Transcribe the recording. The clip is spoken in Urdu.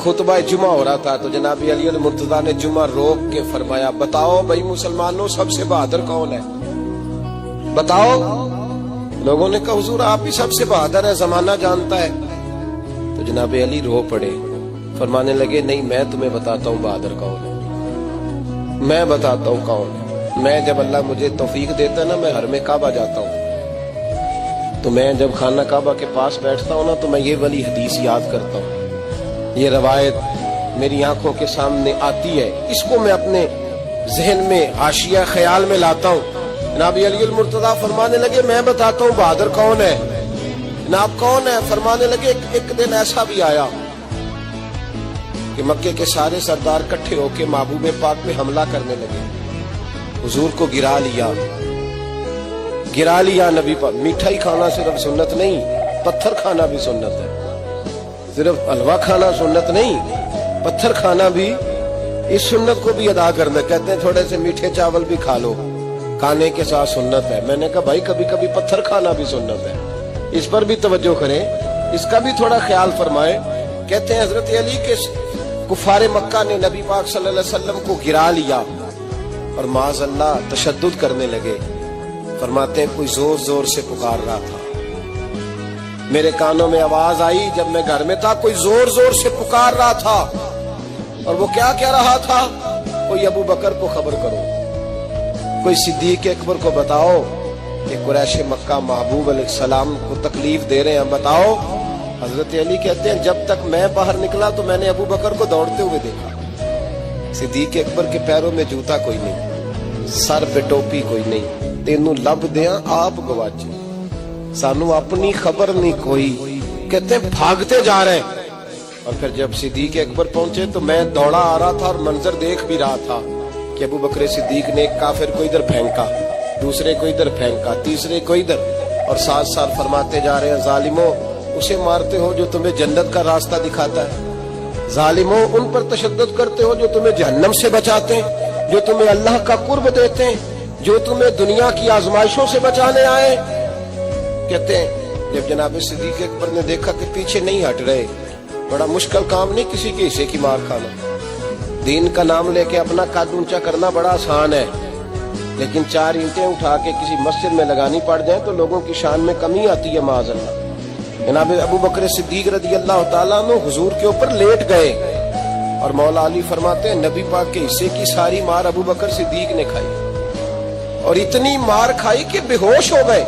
خطبہ جمعہ ہو رہا تھا تو جناب علی المرتضیٰ نے جمعہ روک کے فرمایا بتاؤ بھائی مسلمانوں سب سے بہادر کون ہے؟ بتاؤ۔ لوگوں نے کہا حضور آپ ہی سب سے بہادر ہے، زمانہ جانتا ہے۔ تو جناب علی رو پڑے، فرمانے لگے نہیں میں تمہیں بتاتا ہوں بہادر کون ہے، میں بتاتا ہوں کون ہے۔ میں جب اللہ مجھے توفیق دیتا ہے نا میں حرم کعبہ جاتا ہوں تو میں جب خانہ کعبہ کے پاس بیٹھتا ہوں نا تو میں یہ والی حدیث یاد کرتا ہوں، یہ روایت میری آنکھوں کے سامنے آتی ہے، اس کو میں اپنے ذہن میں حاشیہ خیال میں لاتا ہوں۔ جناب علی المرتضیٰ فرمانے لگے میں بتاتا ہوں بہادر کون ہے۔ جناب کون ہے؟ فرمانے لگے ایک دن ایسا بھی آیا کہ مکے کے سارے سردار کٹھے ہو کے محبوب پاک پہ حملہ کرنے لگے، حضور کو گرا لیا نبی پاک۔ میٹھا ہی کھانا صرف سنت نہیں، پتھر کھانا بھی سنت ہے، صرف حلوہ کھانا سنت نہیں، پتھر کھانا بھی اس سنت کو بھی ادا کرنا۔ کہتے ہیں تھوڑے سے میٹھے چاول بھی کھا لو، کھانے کے ساتھ سنت ہے۔ میں نے کہا بھائی کبھی کبھی پتھر کھانا بھی سنت ہے، اس پر بھی توجہ کریں، اس کا بھی تھوڑا خیال فرمائیں۔ کہتے ہیں حضرت علی کے کفار مکہ نے نبی پاک صلی اللہ علیہ وسلم کو گرا لیا اور معاذ اللہ تشدد کرنے لگے۔ فرماتے ہیں کوئی زور زور سے پکار رہا تھا، میرے کانوں میں آواز آئی جب میں گھر میں تھا، کوئی زور زور سے پکار رہا تھا، اور وہ کیا کہہ رہا تھا؟ کوئی ابو بکر کو خبر کرو، کوئی صدیق اکبر کو بتاؤ کہ قریش مکہ محبوب علیہ السلام کو تکلیف دے رہے ہیں، بتاؤ۔ حضرت علی کہتے ہیں جب تک میں باہر نکلا تو میں نے ابو بکر کو دوڑتے ہوئے دیکھا، صدیق اکبر کے پیروں میں جوتا کوئی نہیں، سر پہ ٹوپی کوئی نہیں، تینوں لب دیاں آپ گواچے، سانو اپنی خبر نہیں کوئی۔ کہتے ہیں بھاگتے جا رہے ہیں، اور پھر جب صدیق اکبر پہنچے تو میں دوڑا آ رہا تھا اور منظر دیکھ بھی رہا تھا کہ ابو بکر صدیق نے ایک کافر کو ادھر پھینکا، دوسرے کو ادھر پھینکا، تیسرے کو ادھر، اور ساتھ ساتھ فرماتے جا رہے ہیں ظالموں اسے مارتے ہو جو تمہیں جنت کا راستہ دکھاتا ہے، ظالموں ان پر تشدد کرتے ہو جو تمہیں جہنم سے بچاتے ہیں، جو تمہیں اللہ کا قرب دیتے ہیں، جو تمہیں دنیا کی آزمائشوں سے بچانے آئے۔ کہتے ہیں جب جناب صدیق اکبر نے دیکھا کہ پیچھے نہیں ہٹ رہے، بڑا مشکل کام نہیں کسی کے حصے کی مار کھانا، دین کا نام لے کے اپنا قد اونچا کرنا بڑا آسان ہے، لیکن 4 اینٹیں اٹھا کے کسی مسجد میں لگانی پڑ جائیں تو لوگوں کی شان میں کمی آتی ہے معاذ اللہ۔ جناب ابو بکر صدیق رضی اللہ تعالیٰ عنہ حضور کے اوپر لیٹ گئے، اور مولا علی فرماتے ہیں نبی پاک کے حصے کی ساری مار ابو بکر صدیق نے کھائی، اور اتنی مار کھائی کہ بے ہوش ہو گئے۔